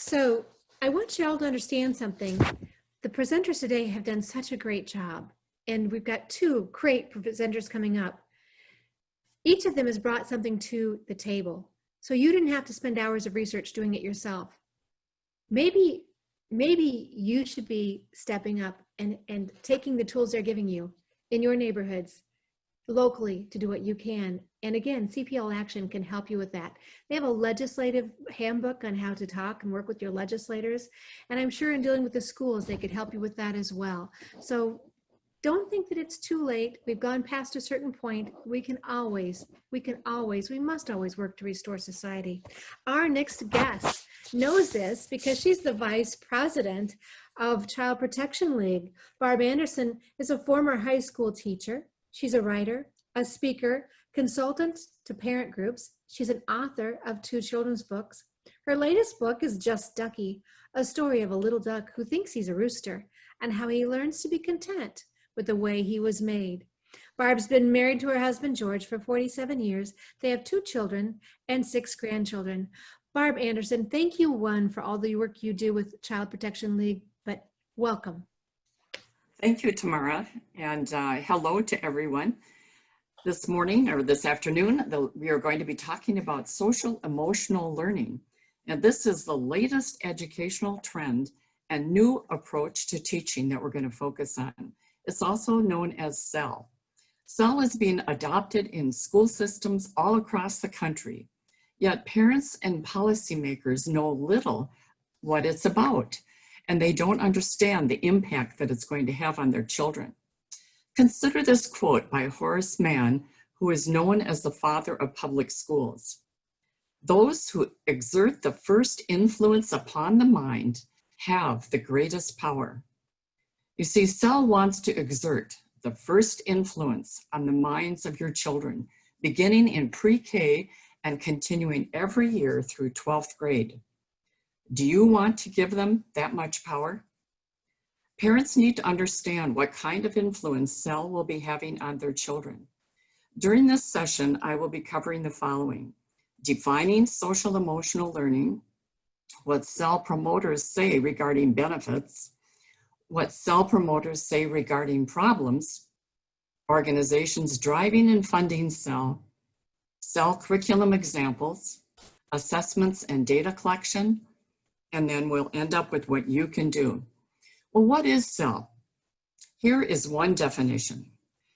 So I want you all to understand something. The presenters today have done such a great job, and we've got two great presenters coming up. Each of them has brought something to the table. So you didn't have to spend hours of research doing it yourself. Maybe you should be stepping up and taking the tools they're giving you in your neighborhoods, locally, to do what you can. And again, CPL Action can help you with that. They have a legislative handbook on how to talk and work with your legislators. And I'm sure in dealing with the schools, they could help you with that as well. So don't think that it's too late. We've gone past a certain point. We must always work to restore society. Our next guest knows this because she's the vice president of Child Protection League. Barb Anderson is a former high school teacher. She's a writer, a speaker, consultant to parent groups. She's an author of 2 children's books. Her latest book is Just Ducky, a story of a little duck who thinks he's a rooster and how he learns to be content with the way he was made. Barb's been married to her husband, George, for 47 years. They have 2 children and 6 grandchildren. Barb Anderson, thank you, one, for all the work you do with Child Protection League, but welcome. Thank you, Tamara, and hello to everyone. This morning or this afternoon, we are going to be talking about social emotional learning. And this is the latest educational trend and new approach to teaching that we're going to focus on. It's also known as SEL. SEL is being adopted in school systems all across the country, yet parents and policymakers know little what it's about, and they don't understand the impact that it's going to have on their children. Consider this quote by Horace Mann, who is known as the father of public schools. "Those who exert the first influence upon the mind have the greatest power." You see, SEL wants to exert the first influence on the minds of your children, beginning in pre-K and continuing every year through 12th grade. Do you want to give them that much power? Parents need to understand what kind of influence SEL will be having on their children. During this session, I will be covering the following: defining social emotional learning, what SEL promoters say regarding benefits, what SEL promoters say regarding problems, organizations driving and funding SEL, SEL curriculum examples, assessments and data collection, and then we'll end up with what you can do. Well, what is SEL? Here is one definition.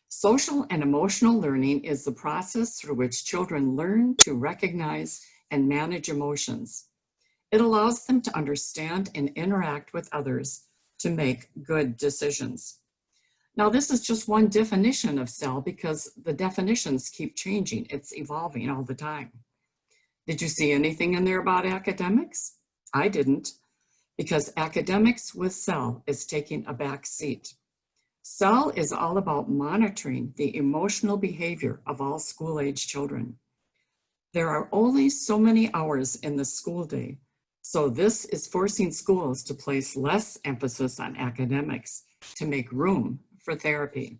Social and emotional learning is the process through which children learn to recognize and manage emotions. It allows them to understand and interact with others to make good decisions. Now, this is just one definition of SEL because the definitions keep changing. It's evolving all the time. Did you see anything in there about academics? I didn't, because academics with SEL is taking a back seat. SEL is all about monitoring the emotional behavior of all school-age children. There are only so many hours in the school day, so this is forcing schools to place less emphasis on academics to make room for therapy.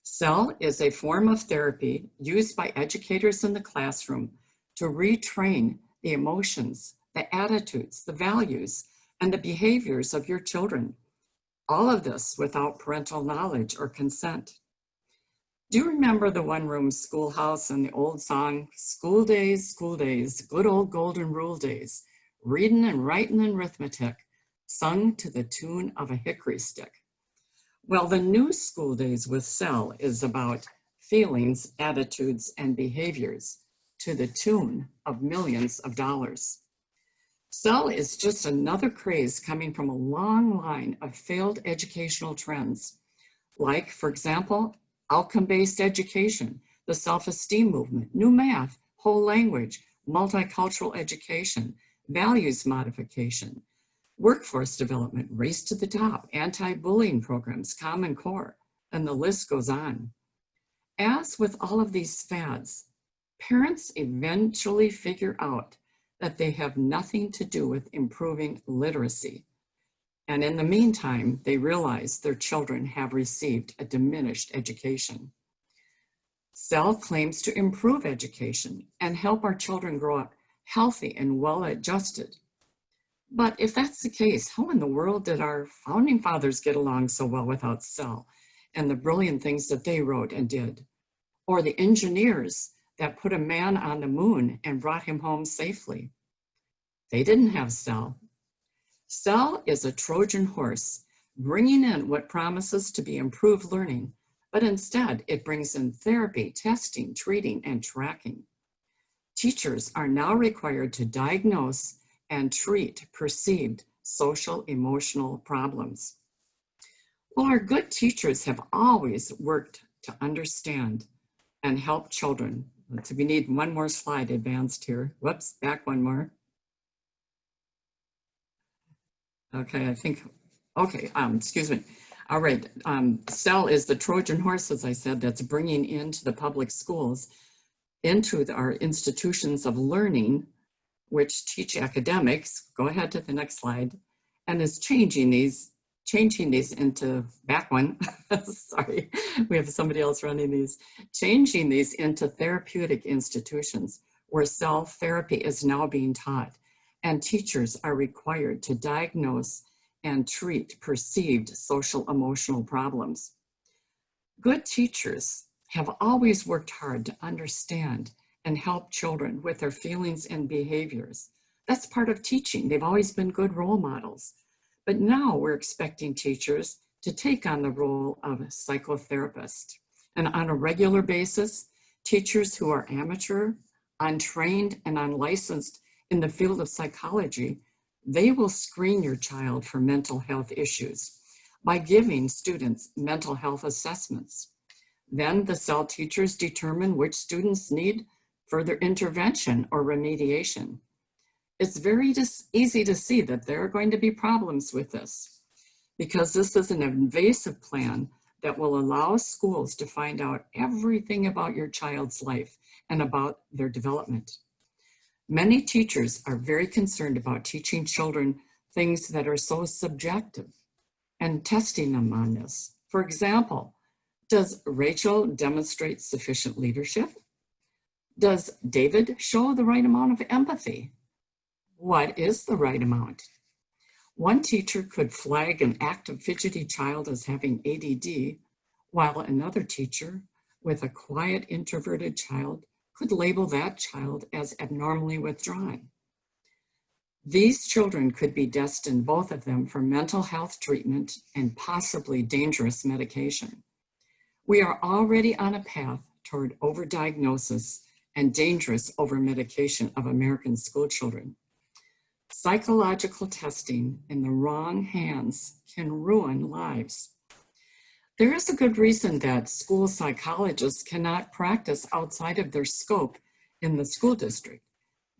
SEL is a form of therapy used by educators in the classroom to retrain the emotions, the attitudes, the values, and the behaviors of your children. All of this without parental knowledge or consent. Do you remember the one-room schoolhouse and the old song, school days, good old golden rule days, reading and writing and arithmetic, sung to the tune of a hickory stick? Well, the new school days with SEL is about feelings, attitudes, and behaviors to the tune of millions of dollars. SEL is just another craze coming from a long line of failed educational trends, like, for example, outcome-based education, the self-esteem movement, new math, whole language, multicultural education, values modification, workforce development, race to the top, anti-bullying programs, Common Core, and the list goes on. As with all of these fads, parents eventually figure out that they have nothing to do with improving literacy. And in the meantime, they realize their children have received a diminished education. SEL claims to improve education and help our children grow up healthy and well-adjusted. But if that's the case, how in the world did our founding fathers get along so well without cell and the brilliant things that they wrote and did? Or the engineers that put a man on the moon and brought him home safely? They didn't have cell. Cell is a Trojan horse, bringing in what promises to be improved learning, but instead it brings in therapy, testing, treating, and tracking. Teachers are now required to diagnose and treat perceived social emotional problems. Well, our good teachers have always worked to understand and help children. So we need one more slide advanced here. Whoops, back one more. Okay, I think, okay, excuse me. All right, CEL is the Trojan horse, as I said, that's bringing into the public schools, into our institutions of learning, which teach academics, go ahead to the next slide, and is changing these into, back one, sorry, we have somebody else running these, changing these into therapeutic institutions where CEL therapy is now being taught, and teachers are required to diagnose and treat perceived social emotional problems. Good teachers have always worked hard to understand and help children with their feelings and behaviors. That's part of teaching. They've always been good role models. But now we're expecting teachers to take on the role of a psychotherapist. And on a regular basis, teachers who are amateur, untrained, and unlicensed in the field of psychology, they will screen your child for mental health issues by giving students mental health assessments. Then the CEL teachers determine which students need further intervention or remediation. It's very easy to see that there are going to be problems with this because this is an invasive plan that will allow schools to find out everything about your child's life and about their development. Many teachers are very concerned about teaching children things that are so subjective and testing them on this. For example, does Rachel demonstrate sufficient leadership? Does David show the right amount of empathy? What is the right amount? One teacher could flag an active fidgety child as having ADD, while another teacher with a quiet introverted child could label that child as abnormally withdrawn. These children could be destined, both of them, for mental health treatment and possibly dangerous medication. We are already on a path toward overdiagnosis and dangerous overmedication of American school children. Psychological testing in the wrong hands can ruin lives. There is a good reason that school psychologists cannot practice outside of their scope in the school district,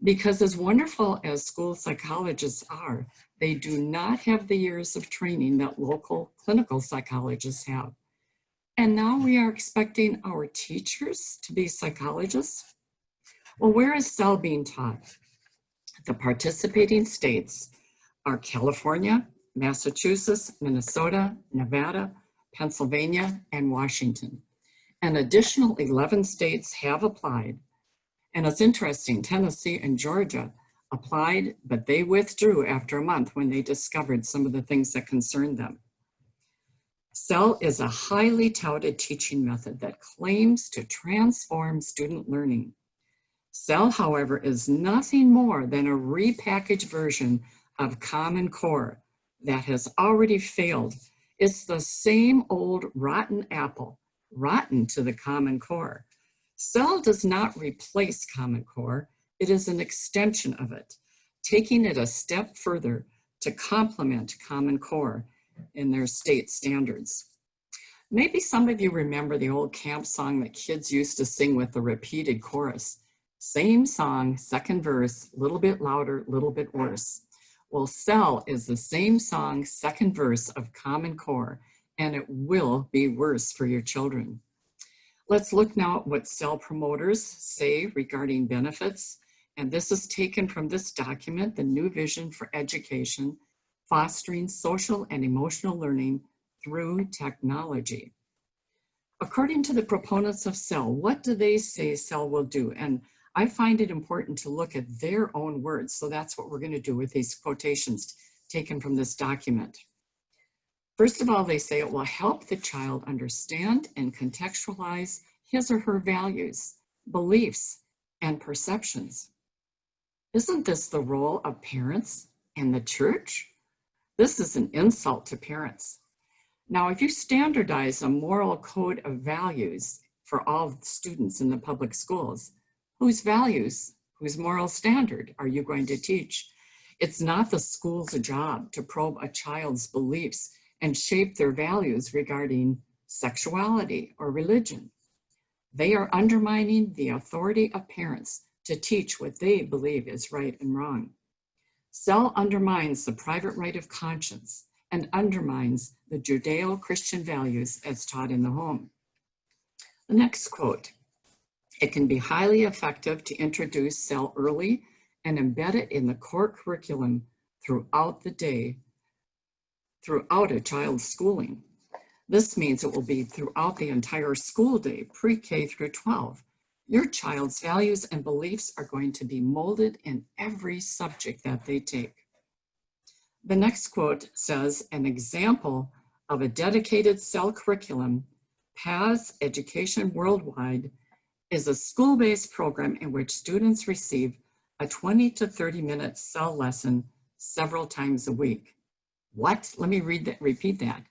because as wonderful as school psychologists are, they do not have the years of training that local clinical psychologists have. And now we are expecting our teachers to be psychologists? Well, where is CEL being taught? The participating states are California, Massachusetts, Minnesota, Nevada, Pennsylvania, and Washington. An additional 11 states have applied. And it's interesting, Tennessee and Georgia applied, but they withdrew after a month when they discovered some of the things that concerned them. CEL is a highly touted teaching method that claims to transform student learning. CEL, however, is nothing more than a repackaged version of Common Core that has already failed. It's the same old rotten apple, rotten to the Common Core. CEL does not replace Common Core. It is an extension of it, taking it a step further to complement Common Core in their state standards. Maybe some of you remember the old camp song that kids used to sing with the repeated chorus. Same song, second verse, little bit louder, little bit worse. Well, CEL is the same song, second verse of Common Core, and it will be worse for your children. Let's look now at what CEL promoters say regarding benefits. And this is taken from this document, The New Vision for Education, Fostering Social and Emotional Learning Through Technology. According to the proponents of CEL, what do they say CEL will do? And I find it important to look at their own words. So that's what we're going to do with these quotations taken from this document. First of all, they say it will help the child understand and contextualize his or her values, beliefs, and perceptions. Isn't this the role of parents and the church? This is an insult to parents. Now, if you standardize a moral code of values for all students in the public schools, whose values, whose moral standard are you going to teach? It's not the school's job to probe a child's beliefs and shape their values regarding sexuality or religion. They are undermining the authority of parents to teach what they believe is right and wrong. SEL undermines the private right of conscience and undermines the Judeo-Christian values as taught in the home. The next quote, it can be highly effective to introduce SEL early and embed it in the core curriculum throughout the day, throughout a child's schooling. This means it will be throughout the entire school day, pre-K through 12. Your child's values and beliefs are going to be molded in every subject that they take. The next quote says, an example of a dedicated SEL curriculum, Paths Education Worldwide, is a school-based program in which students receive a 20 to 30 minute SEL lesson several times a week. What? Let me repeat that.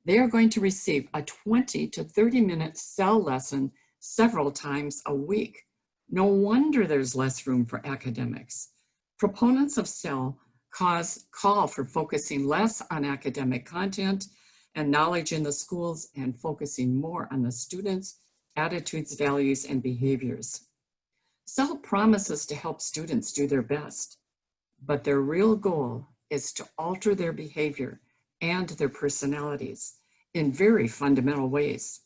They are going to receive a 20 to 30 minute SEL lesson several times a week. No wonder there's less room for academics. Proponents of SEL call for focusing less on academic content and knowledge in the schools and focusing more on the students' attitudes, values, and behaviors. SEL promises to help students do their best, but their real goal is to alter their behavior and their personalities in very fundamental ways.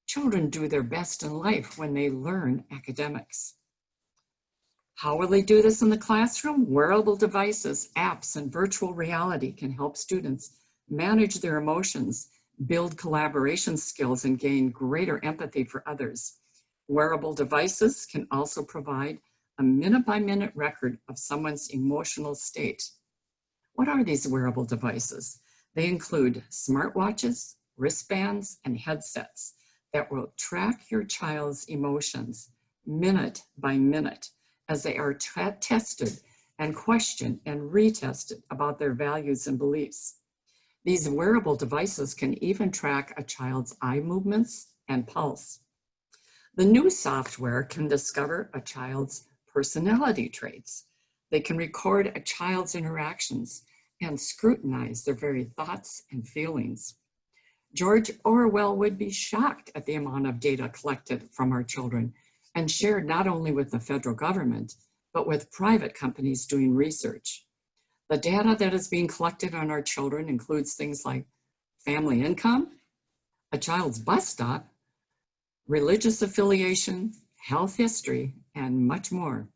Children do their best in life when they learn academics. How will they do this in the classroom? Wearable devices, apps, and virtual reality can help students manage their emotions, build collaboration skills, and gain greater empathy for others. Wearable devices can also provide a minute-by-minute record of someone's emotional state. What are these wearable devices? They include smartwatches, wristbands, and headsets that will track your child's emotions minute by minute as they are tested and questioned and retested about their values and beliefs. These wearable devices can even track a child's eye movements and pulse. The new software can discover a child's personality traits. They can record a child's interactions and scrutinize their very thoughts and feelings. George Orwell would be shocked at the amount of data collected from our children and shared not only with the federal government, but with private companies doing research. The data that is being collected on our children includes things like family income, a child's bus stop, religious affiliation, health history, and much more.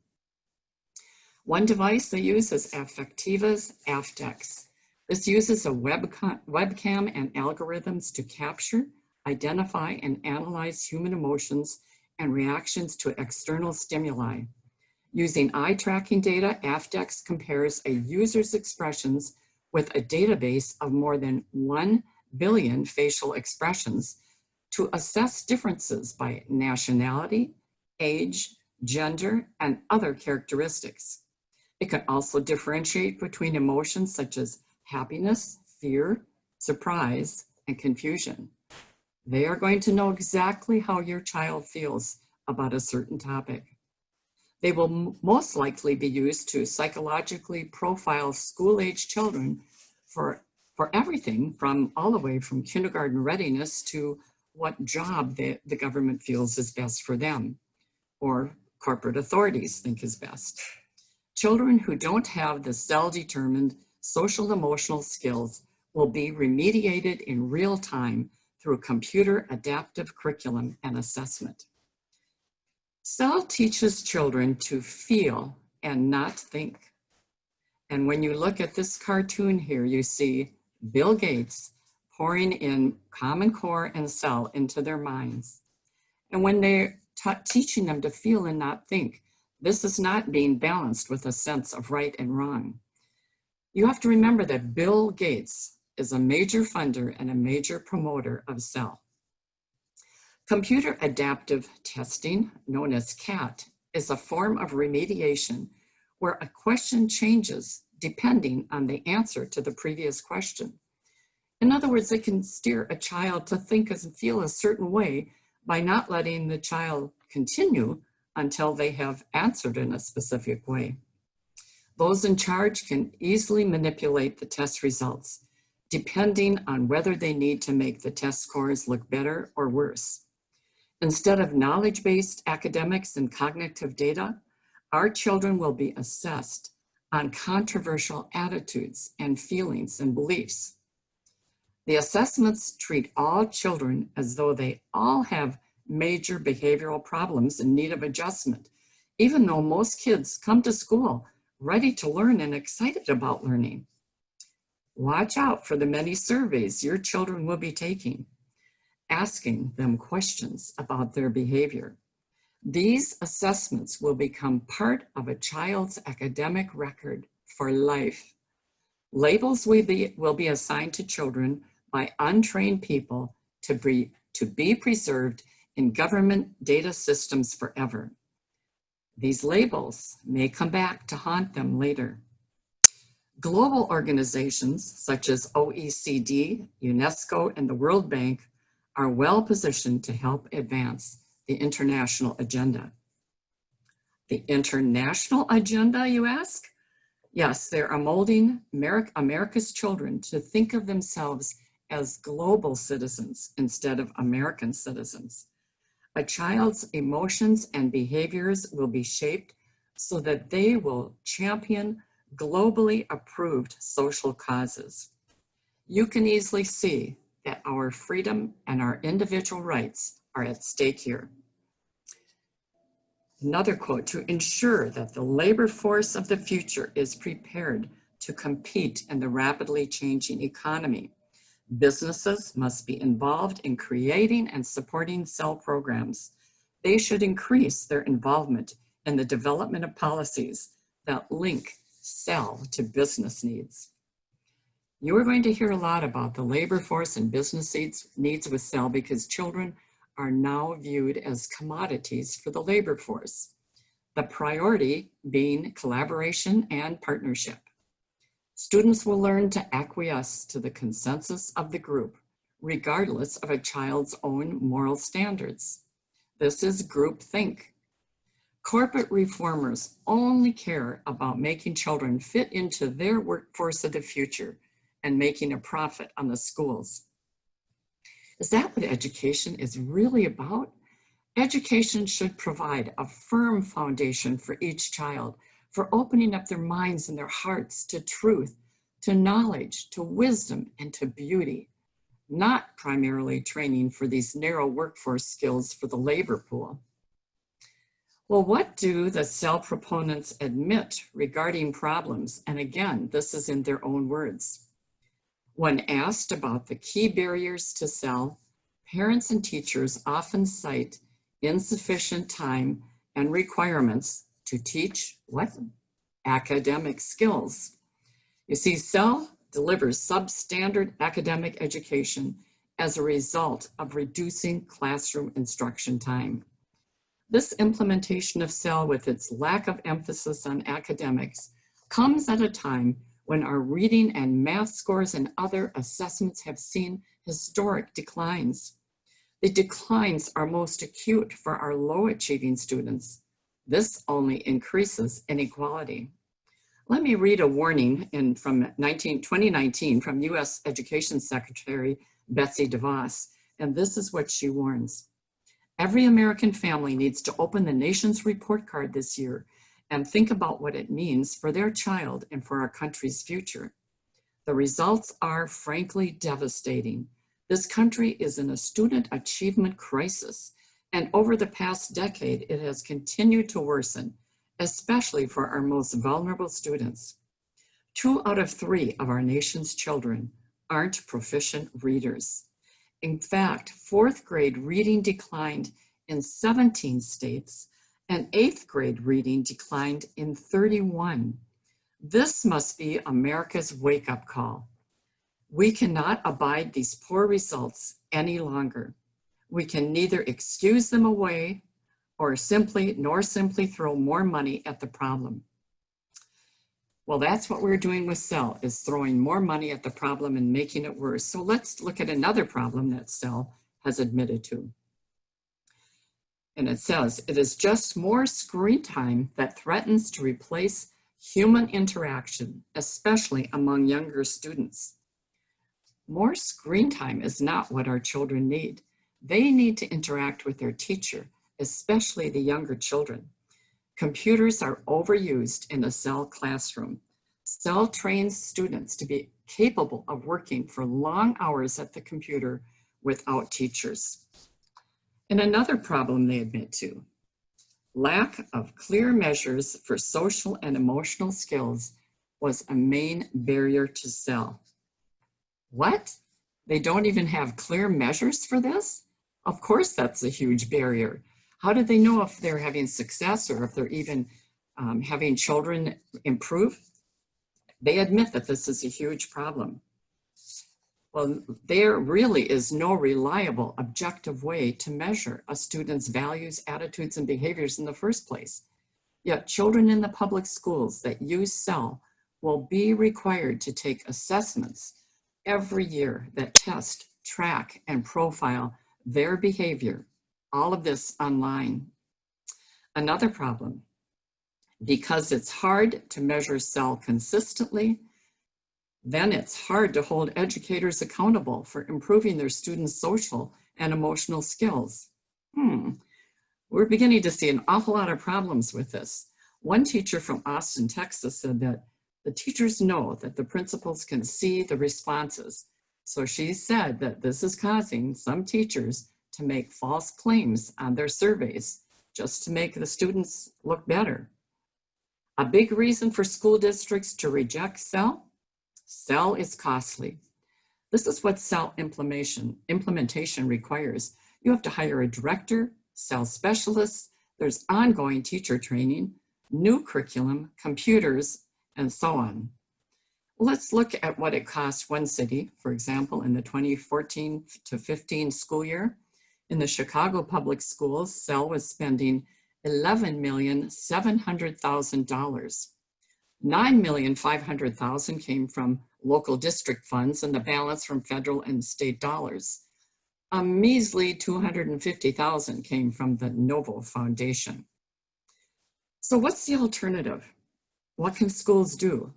One device they use is Affectiva's Aftex. This uses a webcam and algorithms to capture, identify, and analyze human emotions and reactions to external stimuli. Using eye tracking data, Aftex compares a user's expressions with a database of more than 1 billion facial expressions to assess differences by nationality, age, gender, and other characteristics. It can also differentiate between emotions such as happiness, fear, surprise, and confusion. They are going to know exactly how your child feels about a certain topic. They will most likely be used to psychologically profile school-age children for everything from all the way from kindergarten readiness to what job the government feels is best for them or corporate authorities think is best. Children who don't have the SEL-determined social emotional skills will be remediated in real time through computer adaptive curriculum and assessment. SEL teaches children to feel and not think. And when you look at this cartoon here, you see Bill Gates pouring in Common Core and SEL into their minds. And when they're teaching them to feel and not think, This is not being balanced with a sense of right and wrong. You have to remember that Bill Gates is a major funder and a major promoter of SEL. Computer adaptive testing, known as CAT, is a form of remediation where a question changes depending on the answer to the previous question. In other words, it can steer a child to think and feel a certain way by not letting the child continue until they have answered in a specific way. Those in charge can easily manipulate the test results, depending on whether they need to make the test scores look better or worse. Instead of knowledge-based academics and cognitive data, our children will be assessed on controversial attitudes and feelings and beliefs. The assessments treat all children as though they all have major behavioral problems in need of adjustment, even though most kids come to school ready to learn and excited about learning. Watch out for the many surveys your children will be taking, asking them questions about their behavior. These assessments will become part of a child's academic record for life. Labels will be assigned to children by untrained people to be preserved in government data systems forever. These labels may come back to haunt them later. Global organizations such as OECD, UNESCO, and the World Bank are well positioned to help advance the international agenda. The international agenda, you ask? Yes, they are molding America's children to think of themselves as global citizens instead of American citizens. A child's emotions and behaviors will be shaped so that they will champion globally approved social causes. You can easily see that our freedom and our individual rights are at stake here. Another quote, to ensure that the labor force of the future is prepared to compete in the rapidly changing economy, businesses must be involved in creating and supporting SEL programs. They should increase their involvement in the development of policies that link SEL to business needs. You are going to hear a lot about the labor force and business needs with SEL because children are now viewed as commodities for the labor force, the priority being collaboration and partnership. Students will learn to acquiesce to the consensus of the group, regardless of a child's own moral standards. This is groupthink. Corporate reformers only care about making children fit into their workforce of the future and making a profit on the schools. Is that what education is really about? Education should provide a firm foundation for each child, for opening up their minds and their hearts to truth, to knowledge, to wisdom, and to beauty, not primarily training for these narrow workforce skills for the labor pool. Well, what do the SEL proponents admit regarding problems? And again, this is in their own words. When asked about the key barriers to SEL, parents and teachers often cite insufficient time and requirements to teach what? Academic skills. You see, SEL delivers substandard academic education as a result of reducing classroom instruction time. This implementation of SEL, with its lack of emphasis on academics, comes at a time when our reading and math scores and other assessments have seen historic declines. The declines are most acute for our low-achieving students. This only increases inequality. Let me read a warning from 2019 from U.S. Education Secretary Betsy DeVos, and this is what she warns. Every American family needs to open the nation's report card this year and think about what it means for their child and for our country's future. The results are frankly devastating. This country is in a student achievement crisis, and over the past decade, it has continued to worsen, especially for our most vulnerable students. 2 out of 3 of our nation's children aren't proficient readers. In fact, 4th grade reading declined in 17 states, and 8th grade reading declined in 31. This must be America's wake-up call. We cannot abide these poor results any longer. We can neither excuse them away nor simply throw more money at the problem. Well, that's what we're doing with SEL, is throwing more money at the problem and making it worse. So let's look at another problem that SEL has admitted to. And it says, it is just more screen time that threatens to replace human interaction, especially among younger students. More screen time is not what our children need. They need to interact with their teacher, especially the younger children. Computers are overused in a SEL classroom. SEL trains students to be capable of working for long hours at the computer without teachers. And another problem they admit to, lack of clear measures for social and emotional skills was a main barrier to SEL. What? They don't even have clear measures for this? Of course, that's a huge barrier. How do they know if they're having success or if they're even having children improve? They admit that this is a huge problem. Well, there really is no reliable, objective way to measure a student's values, attitudes, and behaviors in the first place. Yet children in the public schools that use SEL will be required to take assessments every year that test, track, and profile their behavior. All of this online. Another problem, because it's hard to measure SEL consistently, then it's hard to hold educators accountable for improving their students' social and emotional skills. We're beginning to see an awful lot of problems with this. One teacher from Austin, Texas said that the teachers know that the principals can see the responses. So she said that this is causing some teachers to make false claims on their surveys just to make the students look better. A big reason for school districts to reject SEL? SEL is costly. This is what SEL implementation requires. You have to hire a director, SEL specialists, there's ongoing teacher training, new curriculum, computers, and so on. Let's look at what it cost one city, for example, in the 2014 to 15 school year. In the Chicago Public Schools, SEL was spending $11,700,000. $9,500,000 came from local district funds and the balance from federal and state dollars. A measly $250,000 came from the Novo Foundation. So what's the alternative? What can schools do?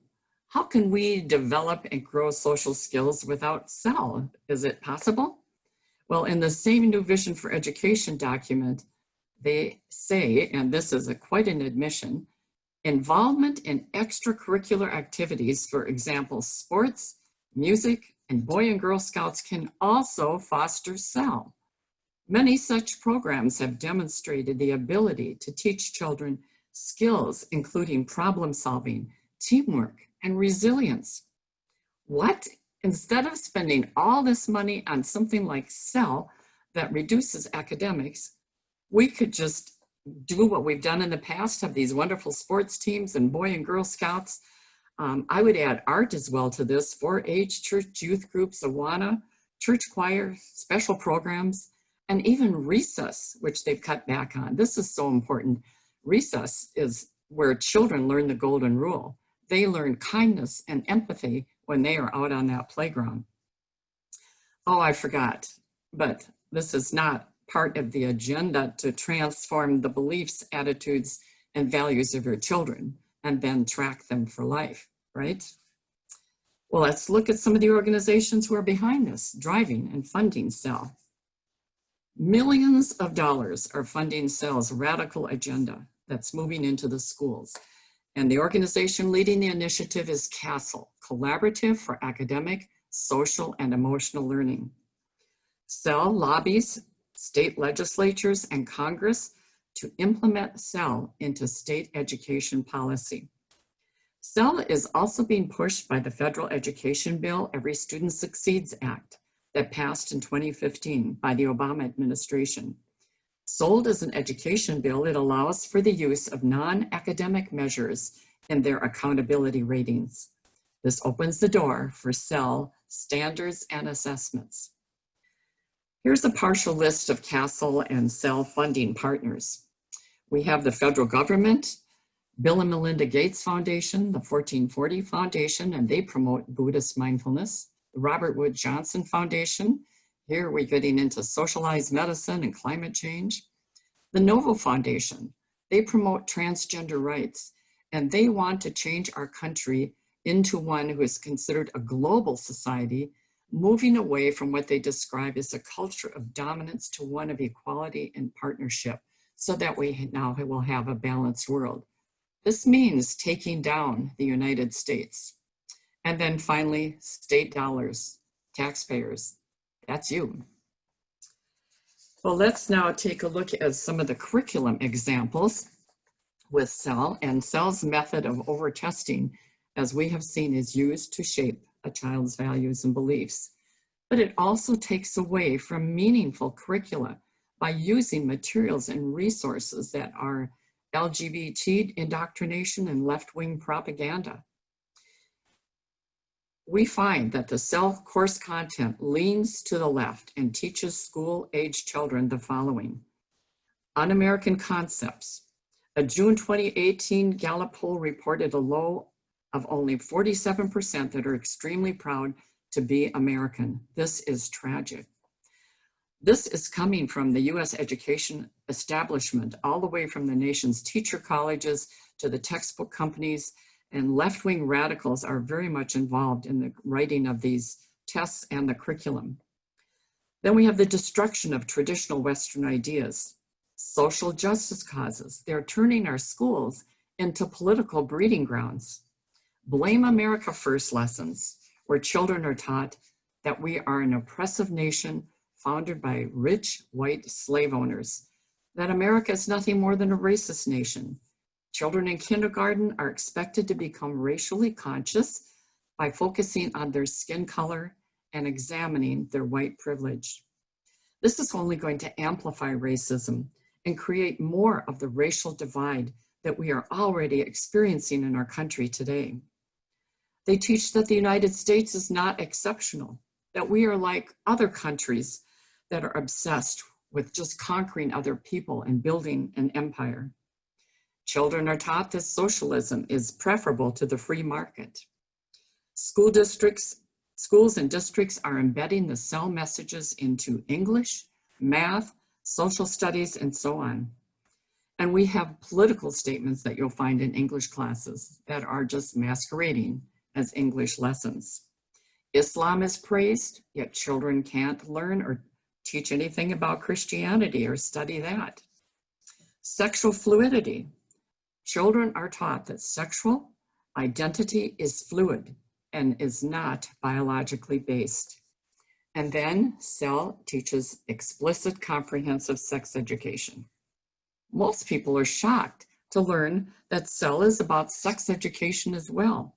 How can we develop and grow social skills without SEL? Is it possible? Well, in the same New Vision for Education document, they say, and this is quite an admission, involvement in extracurricular activities, for example, sports, music, and Boy and Girl Scouts can also foster SEL. Many such programs have demonstrated the ability to teach children skills, including problem solving, teamwork, and resilience. What? Instead of spending all this money on something like SEL that reduces academics, we could just do what we've done in the past, have these wonderful sports teams and Boy and Girl Scouts. I would add art as well to this, 4-H, church youth groups, Awana, church choir, special programs, and even recess, which they've cut back on. This is so important. Recess is where children learn the golden rule. They learn kindness and empathy when they are out on that playground. Oh, I forgot, but this is not part of the agenda to transform the beliefs, attitudes, and values of your children and then track them for life, right? Well, let's look at some of the organizations who are behind this, driving and funding SEL. Millions of dollars are funding SEL's radical agenda that's moving into the schools. And the organization leading the initiative is CASTLE, Collaborative for Academic, Social, and Emotional Learning. SEL lobbies state legislatures and Congress to implement SEL into state education policy. SEL is also being pushed by the federal education bill, Every Student Succeeds Act, that passed in 2015 by the Obama administration. Sold as an education bill, it allows for the use of non-academic measures in their accountability ratings. This opens the door for SEL standards and assessments. Here's a partial list of CASEL and SEL funding partners. We have the federal government, Bill and Melinda Gates Foundation, the 1440 Foundation, and they promote Buddhist mindfulness. The Robert Wood Johnson Foundation, here we're getting into socialized medicine and climate change. The Novo Foundation, they promote transgender rights, and they want to change our country into one who is considered a global society, moving away from what they describe as a culture of dominance to one of equality and partnership, so that we now will have a balanced world. This means taking down the United States. And then finally, state dollars, taxpayers, that's you. Well, let's now take a look at some of the curriculum examples with SEL, and SEL's method of over-testing, as we have seen, is used to shape a child's values and beliefs. But it also takes away from meaningful curricula by using materials and resources that are LGBT indoctrination and left-wing propaganda. We find that the SEL course content leans to the left and teaches school-age children the following. Un-American concepts. A June 2018 Gallup poll reported a low of only 47% that are extremely proud to be American. This is tragic. This is coming from the US education establishment, all the way from the nation's teacher colleges to the textbook companies, and left-wing radicals are very much involved in the writing of these tests and the curriculum. Then we have the destruction of traditional Western ideas, social justice causes. They're turning our schools into political breeding grounds. Blame America First lessons, where children are taught that we are an oppressive nation founded by rich white slave owners, that America is nothing more than a racist nation. Children in kindergarten are expected to become racially conscious by focusing on their skin color and examining their white privilege. This is only going to amplify racism and create more of the racial divide that we are already experiencing in our country today. They teach that the United States is not exceptional, that we are like other countries that are obsessed with just conquering other people and building an empire. Children are taught that socialism is preferable to the free market. Schools and districts are embedding the SEL messages into English, math, social studies, and so on. And we have political statements that you'll find in English classes that are just masquerading as English lessons. Islam is praised, yet children can't learn or teach anything about Christianity or study that. Sexual fluidity. Children are taught that sexual identity is fluid and is not biologically based. And then SEL teaches explicit comprehensive sex education. Most people are shocked to learn that SEL is about sex education as well.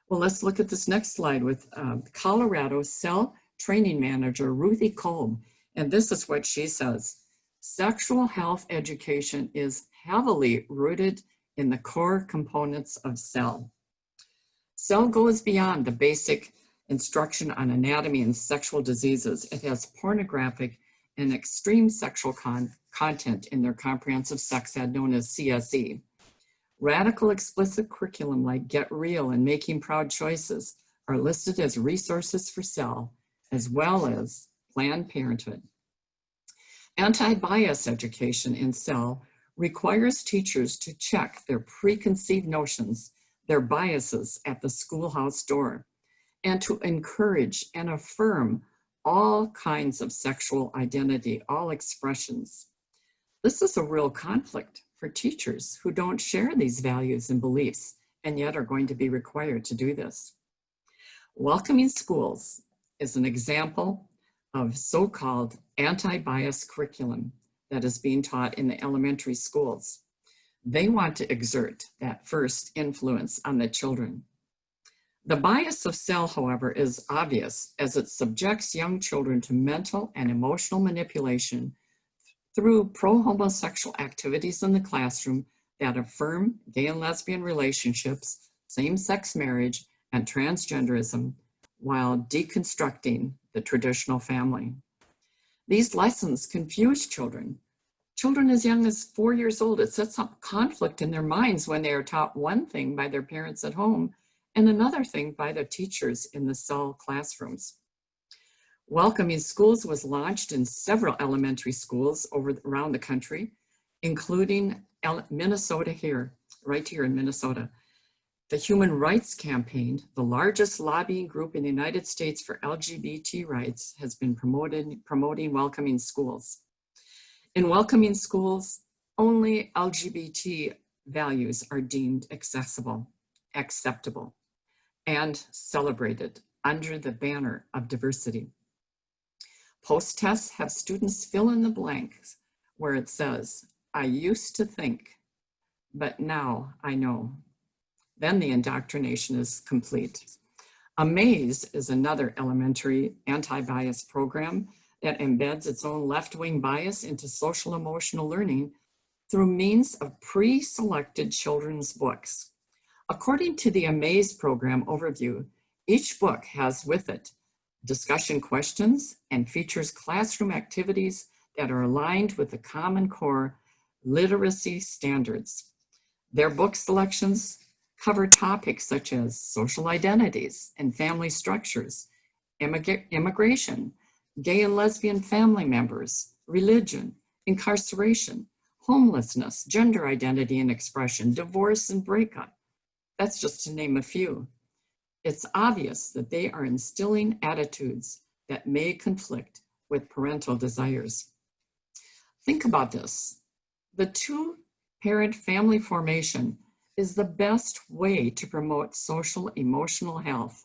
Well, let's look at this next slide with Colorado SEL training manager, Ruthie Kolb. And this is what she says. Sexual health education is heavily rooted in the core components of SEL. SEL goes beyond the basic instruction on anatomy and sexual diseases. It has pornographic and extreme sexual content in their comprehensive sex ed known as CSE. Radical explicit curriculum like Get Real and Making Proud Choices are listed as resources for SEL, as well as Planned Parenthood. Anti-bias education in SEL requires teachers to check their preconceived notions, their biases at the schoolhouse door, and to encourage and affirm all kinds of sexual identity, all expressions. This is a real conflict for teachers who don't share these values and beliefs, and yet are going to be required to do this. Welcoming Schools is an example of so-called anti-bias curriculum that is being taught in the elementary schools. They want to exert that first influence on the children. The bias of SEL, however, is obvious as it subjects young children to mental and emotional manipulation through pro-homosexual activities in the classroom that affirm gay and lesbian relationships, same-sex marriage, and transgenderism while deconstructing the traditional family. These lessons confuse children. Children as young as 4 years old, it sets up conflict in their minds when they are taught one thing by their parents at home and another thing by their teachers in the cell classrooms. Welcoming Schools was launched in several elementary schools around the country, including Minnesota right here in Minnesota. The Human Rights Campaign, the largest lobbying group in the United States for LGBT rights, has been promoting Welcoming Schools. In Welcoming Schools, only LGBT values are deemed acceptable, and celebrated under the banner of diversity. Post-tests have students fill in the blanks where it says, "I used to think, but now I know." Then the indoctrination is complete. Amaze is another elementary anti-bias program that embeds its own left-wing bias into social emotional learning through means of pre-selected children's books. According to the Amaze program overview, each book has with it discussion questions and features classroom activities that are aligned with the Common Core literacy standards. Their book selections cover topics such as social identities and family structures, immigration, gay and lesbian family members, religion, incarceration, homelessness, gender identity and expression, divorce and breakup. That's just to name a few. It's obvious that they are instilling attitudes that may conflict with parental desires. Think about this. The two-parent family formation is the best way to promote social emotional health.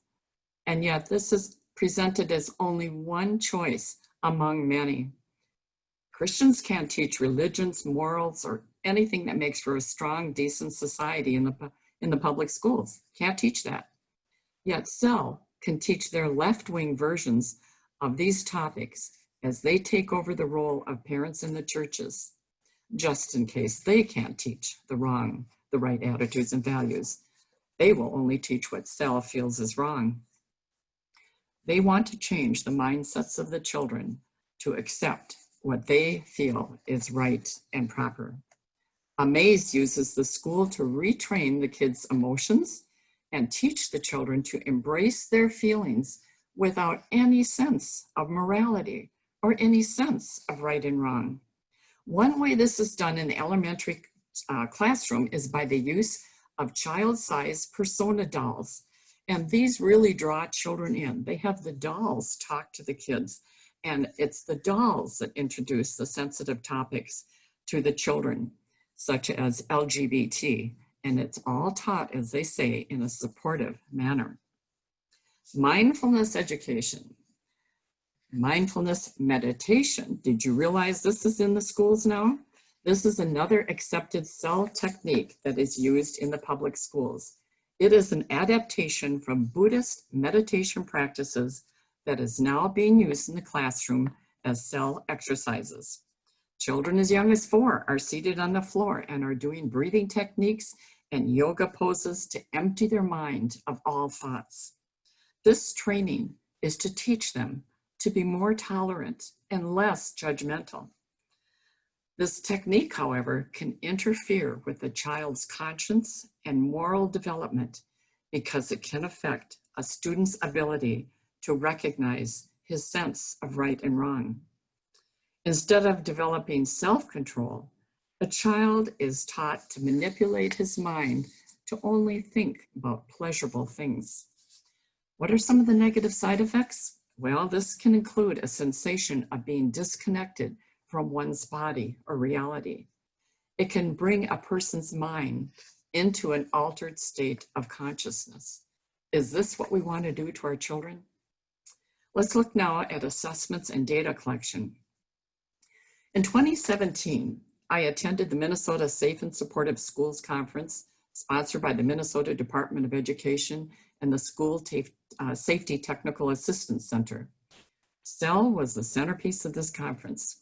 And yet this is presented as only one choice among many. Christians can't teach religions, morals, or anything that makes for a strong, decent society in the public schools. Can't teach that. Yet CEL can teach their left-wing versions of these topics as they take over the role of parents in the churches, just in case they can't teach the right attitudes and values. They will only teach what CEL feels is wrong. They want to change the mindsets of the children to accept what they feel is right and proper. Amaze uses the school to retrain the kids' emotions and teach the children to embrace their feelings without any sense of morality or any sense of right and wrong. One way this is done in the elementary classroom is by the use of child-sized persona dolls. And these really draw children in. They have the dolls talk to the kids, and it's the dolls that introduce the sensitive topics to the children, such as LGBT, and it's all taught, as they say, in a supportive manner. Mindfulness education. Mindfulness meditation. Did you realize this is in the schools now? This is another accepted CEL technique that is used in the public schools. It is an adaptation from Buddhist meditation practices that is now being used in the classroom as CEL exercises. Children as young as 4 are seated on the floor and are doing breathing techniques and yoga poses to empty their mind of all thoughts. This training is to teach them to be more tolerant and less judgmental. This technique, however, can interfere with the child's conscience and moral development because it can affect a student's ability to recognize his sense of right and wrong. Instead of developing self-control, a child is taught to manipulate his mind to only think about pleasurable things. What are some of the negative side effects? Well, this can include a sensation of being disconnected from one's body or reality. It can bring a person's mind into an altered state of consciousness. Is this what we want to do to our children? Let's look now at assessments and data collection. In 2017, I attended the Minnesota Safe and Supportive Schools Conference, sponsored by the Minnesota Department of Education and the School Safety Technical Assistance Center. CEL was the centerpiece of this conference.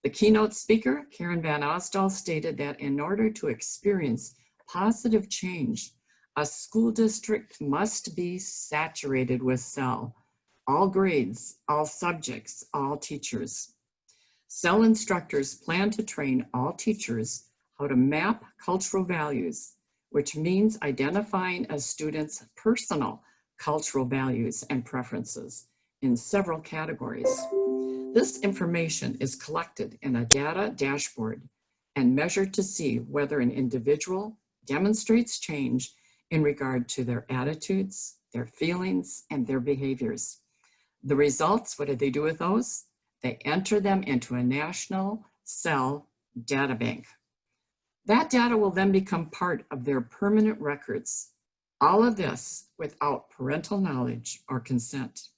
The keynote speaker, Karen Van Osdal, stated that in order to experience positive change, a school district must be saturated with SEL, all grades, all subjects, all teachers. SEL instructors plan to train all teachers how to map cultural values, which means identifying a student's personal cultural values and preferences in several categories. This information is collected in a data dashboard and measured to see whether an individual demonstrates change in regard to their attitudes, their feelings, and their behaviors. The results, what do they do with those? They enter them into a national SEL data bank. That data will then become part of their permanent records. All of this without parental knowledge or consent.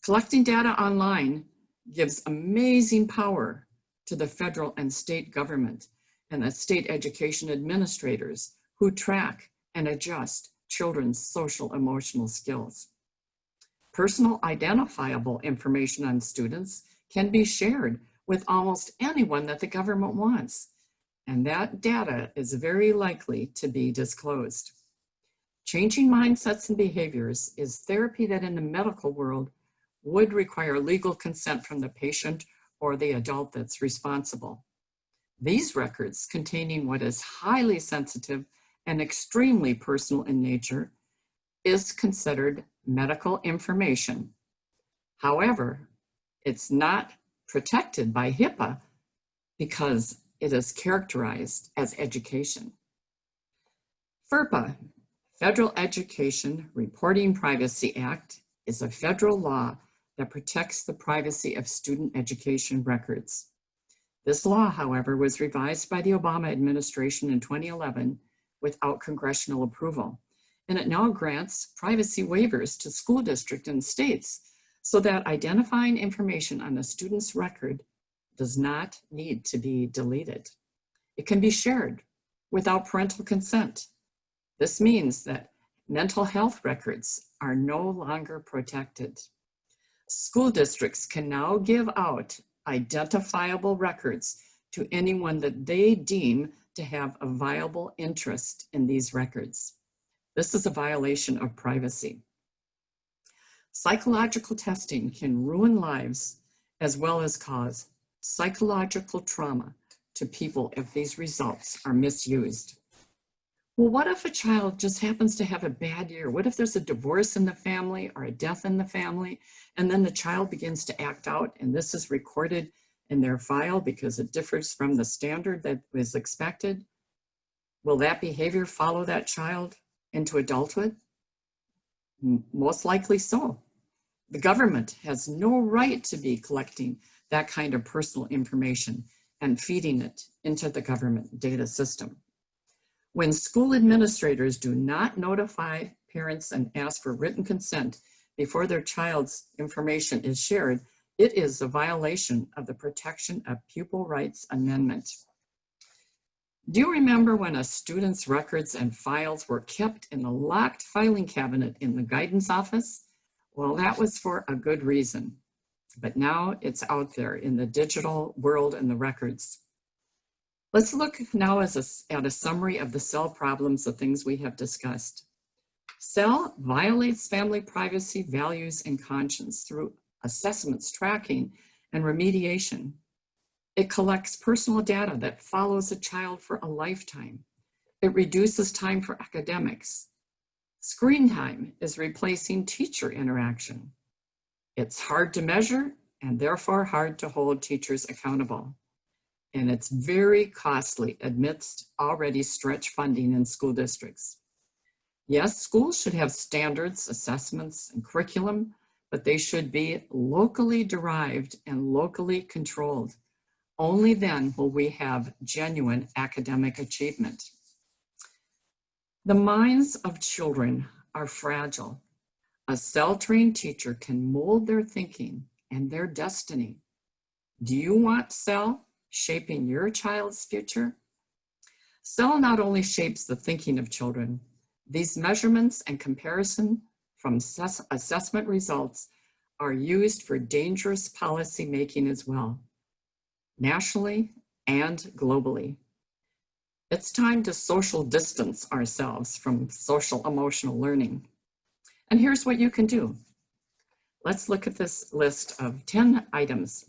Collecting data online gives amazing power to the federal and state government and the state education administrators who track and adjust children's social emotional skills. Personal identifiable information on students can be shared with almost anyone that the government wants, and that data is very likely to be disclosed. Changing mindsets and behaviors is therapy that in the medical world would require legal consent from the patient or the adult that's responsible. These records containing what is highly sensitive and extremely personal in nature is considered medical information. However, it's not protected by HIPAA because it is characterized as education. FERPA, Federal Education Reporting Privacy Act, is a federal law that protects the privacy of student education records. This law, however, was revised by the Obama administration in 2011 without congressional approval, and it now grants privacy waivers to school districts and states so that identifying information on a student's record does not need to be deleted. It can be shared without parental consent. This means that mental health records are no longer protected. School districts can now give out identifiable records to anyone that they deem to have a viable interest in these records. This is a violation of privacy. Psychological testing can ruin lives as well as cause psychological trauma to people if these results are misused. Well, what if a child just happens to have a bad year? What if there's a divorce in the family or a death in the family, and then the child begins to act out, and this is recorded in their file because it differs from the standard that was expected? Will that behavior follow that child into adulthood? Most likely so. The government has no right to be collecting that kind of personal information and feeding it into the government data system. When school administrators do not notify parents and ask for written consent before their child's information is shared, it is a violation of the Protection of Pupil Rights Amendment. Do you remember when a student's records and files were kept in a locked filing cabinet in the guidance office? Well, that was for a good reason, but now it's out there in the digital world and the records. Let's look now at a summary of the SEL problems, the things we have discussed. SEL violates family privacy, values, and conscience through assessments, tracking, and remediation. It collects personal data that follows a child for a lifetime. It reduces time for academics. Screen time is replacing teacher interaction. It's hard to measure and therefore hard to hold teachers accountable. And it's very costly amidst already stretched funding in school districts. Yes, schools should have standards, assessments, and curriculum, but they should be locally derived and locally controlled. Only then will we have genuine academic achievement. The minds of children are fragile. A SEL-trained teacher can mold their thinking and their destiny. Do you want SEL shaping your child's future? SEL not only shapes the thinking of children, these measurements and comparison from assessment results are used for dangerous policy making as well. nationally and globally. It's time to social distance ourselves from social emotional learning. And here's what you can do. Let's look at this list of 10 items.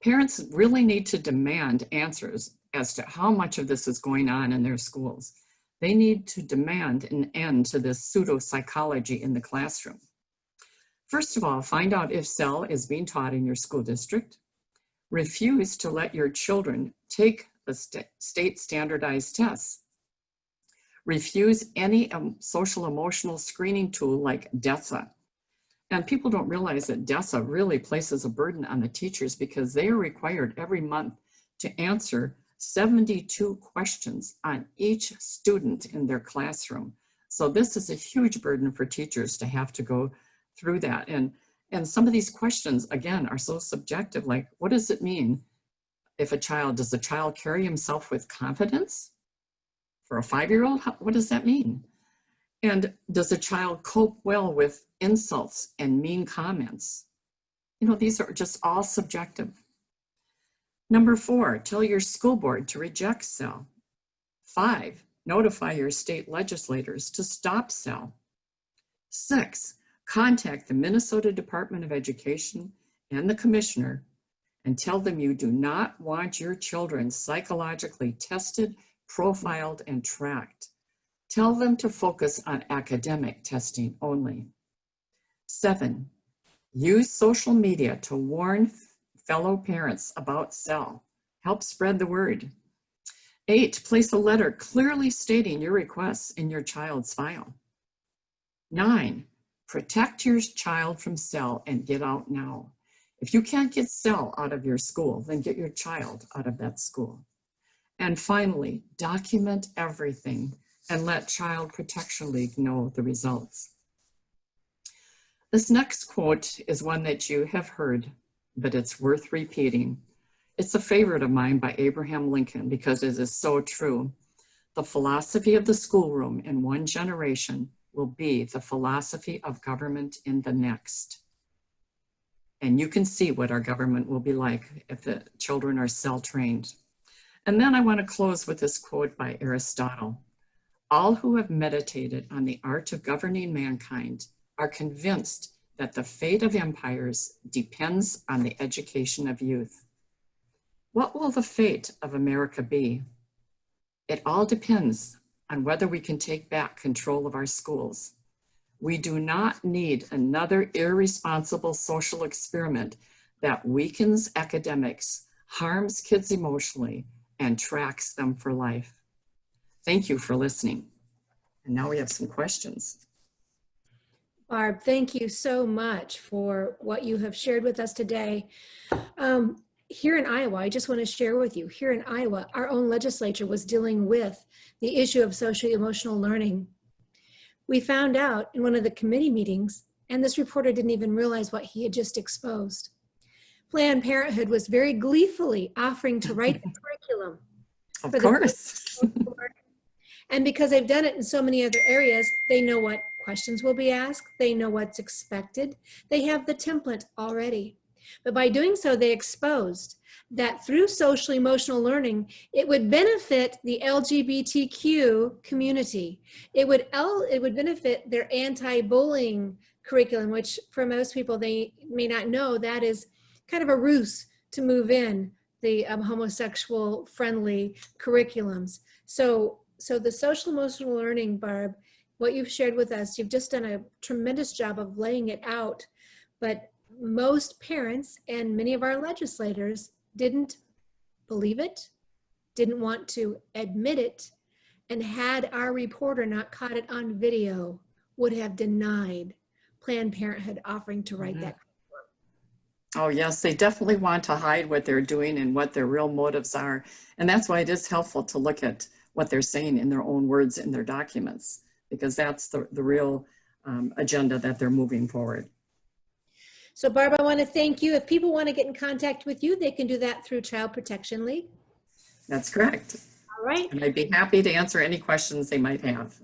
Parents really need to demand answers as to how much of this is going on in their schools. They need to demand an end to this pseudo-psychology in the classroom. First of all, find out if SEL is being taught in your school district. Refuse to let your children take the state standardized tests. Refuse any social emotional screening tool like DESA. And people don't realize that DESA really places a burden on the teachers because they are required every month to answer 72 questions on each student in their classroom. So this is a huge burden for teachers to have to go through that. And some of these questions, again, are so subjective, like, what does it mean if does a child carry himself with confidence? For a 5-year-old, what does that mean? And does a child cope well with insults and mean comments? You know, these are just all subjective. Number 4, tell your school board to reject SEL. 5, notify your state legislators to stop SEL. 6, contact the Minnesota Department of Education and the commissioner and tell them you do not want your children psychologically tested, profiled, and tracked. Tell them to focus on academic testing only. 7, use social media to warn fellow parents about SEL. Help spread the word. 8, place a letter clearly stating your requests in your child's file. 9, protect your child from SEL and get out now. If you can't get SEL out of your school, then get your child out of that school. And finally, document everything and let Child Protection League know the results. This next quote is one that you have heard, but it's worth repeating. It's a favorite of mine by Abraham Lincoln because it is so true. The philosophy of the schoolroom in one generation will be the philosophy of government in the next. And you can see what our government will be like if the children are SEL trained. And then I want to close with this quote by Aristotle. All who have meditated on the art of governing mankind are convinced that the fate of empires depends on the education of youth. What will the fate of America be? It all depends on whether we can take back control of our schools. We do not need another irresponsible social experiment that weakens academics, harms kids emotionally, and tracks them for life. Thank you for listening. And now we have some questions. Barb, thank you so much for what you have shared with us today. Here in Iowa, I just want to share with you, here in Iowa, our own legislature was dealing with the issue of social emotional learning. We found out in one of the committee meetings, and this reporter didn't even realize what he had just exposed. Planned Parenthood was very gleefully offering to write the curriculum. Of course. And because they've done it in so many other areas, they know what questions will be asked. They know what's expected. They have the template already. But by doing so, they exposed that through social emotional learning, it would benefit the LGBTQ community. It would benefit their anti-bullying curriculum, which for most people, they may not know, that is kind of a ruse to move in the homosexual friendly curriculums. So the social emotional learning, Barb, what you've shared with us, you've just done a tremendous job of laying it out. But most parents and many of our legislators didn't believe it, didn't want to admit it, and had our reporter not caught it on video, would have denied Planned Parenthood offering to write that. Oh yes, they definitely want to hide what they're doing and what their real motives are. And that's why it is helpful to look at what they're saying in their own words in their documents, because that's the real agenda that they're moving forward. So Barb, I want to thank you. If people want to get in contact with you, they can do that through Child Protection League. That's correct. All right. And I'd be happy to answer any questions they might have.